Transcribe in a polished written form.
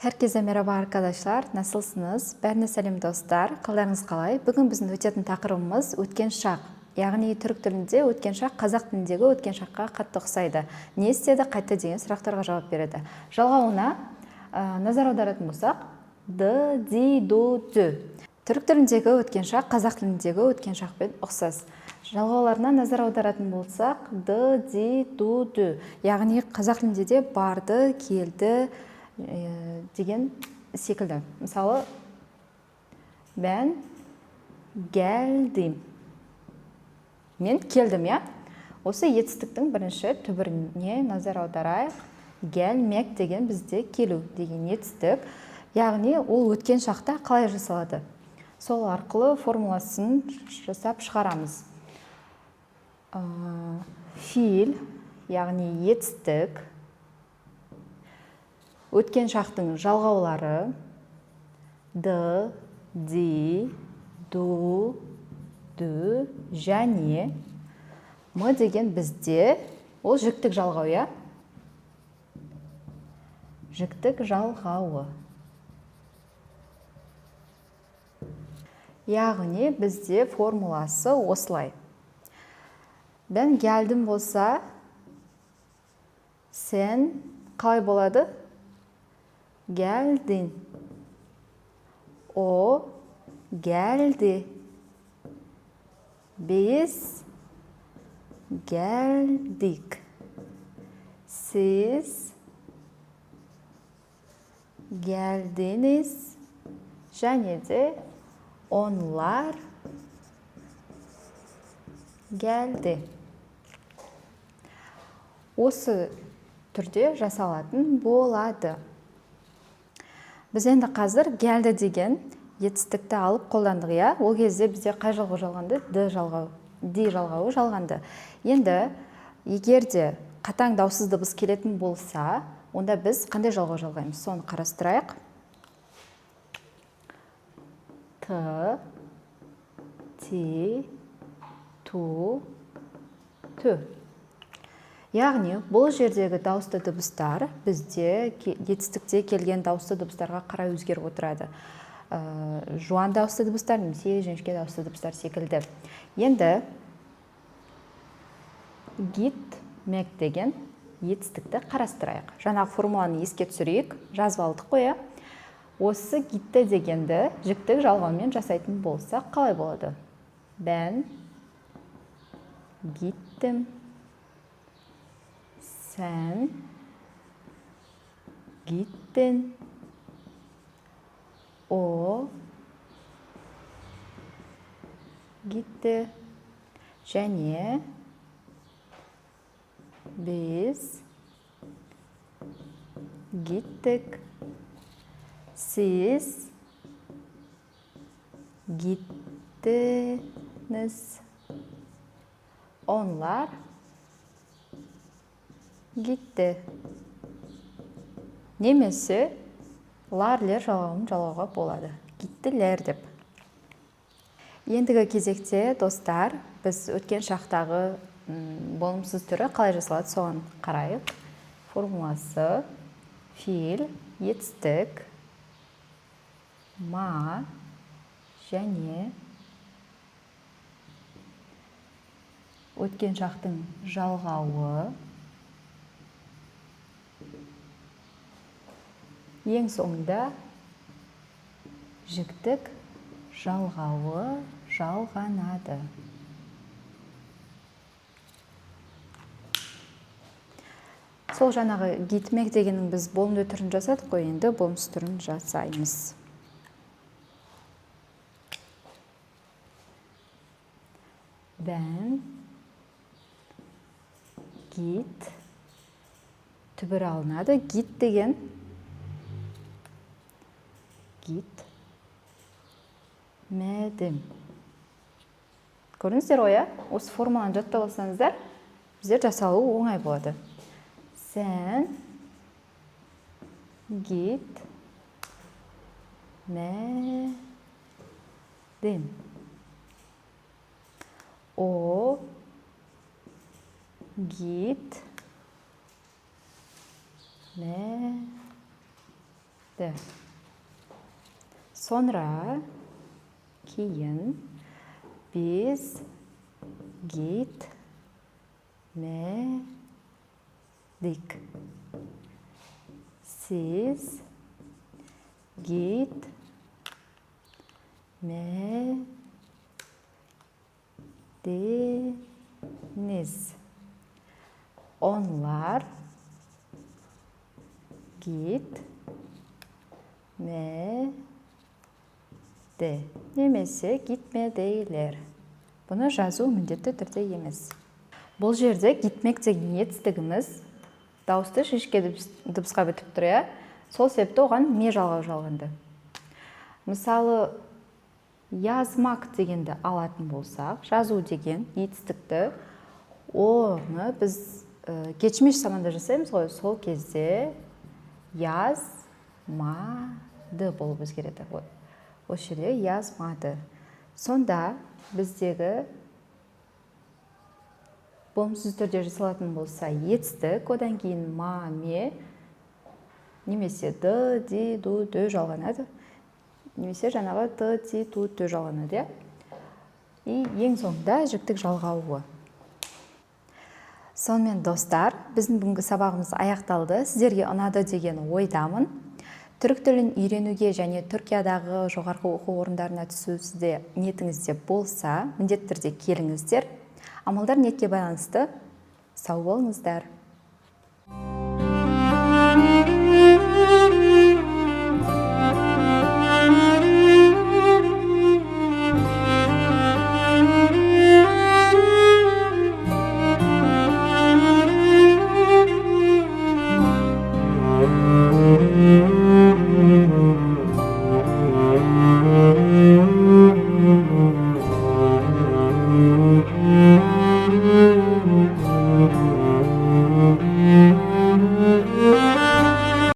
Herkese merhaba arkadaşlar. Nasılsınız? Бәріне сәлем достар. Қалдарыңыз қалай? Бүгін біздің өтетін тақырыбымыз өткен шақ. Яғни түрік тілінде өткен шақ қазақ тіліндегі өткен шаққа қатты ұқсайды. Не істеді, қайтты деген сұрақтарға жауап береді. Жалғауына назар аударатын болсақ, д, ди, ду, ду. Түрік тіліндегі өткен шақ қазақ тіліндегі өткен шақпен ұқсас. Жалғауларына назар аударатын болсақ, д, ди, ду, ду. Яғни қазақ тілінде де барды, келді деген секілді. Мысалы, мен geldim. Мен келдім, я? Осы етістіктің бірінші түбіріне назар аударайық. Gelmek деген бізде келу деген етістік. Яғни ол өткен шақта қалай жасалады? Сол арқылы формуласын жасап шығарамыз. Фил, яғни етістік. Өткен шақтың жалғаулары д, ди, ду, ду және м деген бізде ол жіктік жалғау, я? Жіктік жалғауы. Яғни бізде формуласы осылай. Ben geldim болса, сен қалай болады? Geldin. O geldi. Biz geldik. Siz geldiniz. Және де onlar geldi. Осы түрде жасалатын болады. Біз енді қазір geldi деген етістікті алып қолдандық, я? Ол кезде бізде қай жалғау жалғанды? Д жалғауы жалғанды. Енді егер де қатаң даусыз дыбыс келетін болса, онда біз қандай жалғау жалғаймыз? Соны қарастырайық. Т, ти, ту, ту. Яғни, бұл жердегі дауысты дыбыстар бізде етістікте келген дауысты дыбыстарға қарай өзгеріп отырады. Жуан дауысты дыбыстар, немесе жіңішке дауысты дыбыстар секілді. Енді gitmek деген етістікті қарастырайық. Жаңағы формуланы еске түсірейік, жазып алдық қоя. Осы gitті дегенді жіктік жалғаумен жасайтын болсақ, қалай болады? Ben gittim. Sen gittin. O gitti. Және biz gittik. Siz gittiniz. Onlar gitti. Немесе ларлер жалғауын жалғауға болады. Gittілер деп. Ендігі кезекте, достар, біз өткен шақтағы болымсыз түрі қалай жасалады, соған қарайық. Формуласы фил, етістік, ма және өткен шақтың жалғауы. Ең соңында жіктік жалғауы жалғанады. Сол жаңағы gitmek дегенің біз болымды түрін жасадық қой, енді болымсыз түрін жасаймыз. Ben git түбір алынады. Git деген gitmedim. Көрдіңіздер ғой, осы формуланы жаттап алсаңыздар, біздер жасалуы оңай болады. Sen gitmedin. O gitmedi. Д. Sonra кейін biz gitmedik. Siz gitmediniz. Onlar gitmedi. Немесе gitmedeyler. Бұны жазу міндетті түрде емес. Бұл жерде gitmek деген етістігіміз дауысты шешке дыбысқа бітіп тұр, иә? Сол себепті оған ме жалғау жалғанды. Мысалы, yazmak дегенді алатын болсақ, жазу деген етістікті, оны біз geçmiş заманда жасаймыз ғой, сол кезде yazmadı болып өзгереді. Осы жерде yazmadı. Сонда біздегі болымсыз түрде жасалатын болса етістік, одан кейін ма, ме, немесе д, ди, ду, ды жалғанады. Немесе жаңағы д, ди, ду, ды жалғанады. И ең соңында жіктік жалғауы. Сонымен достар, біздің бүгінгі сабағымыз аяқталды. Сіздерге ұнады деген ойдамын. Түрік тілін үйренуге және Түркиядағы жоғарғы оқу орындарына түсу сізде ниетіңізде болса, міндетті түрде келіңіздер. Амалдар ниетке байланысты. Сау болыңыздар.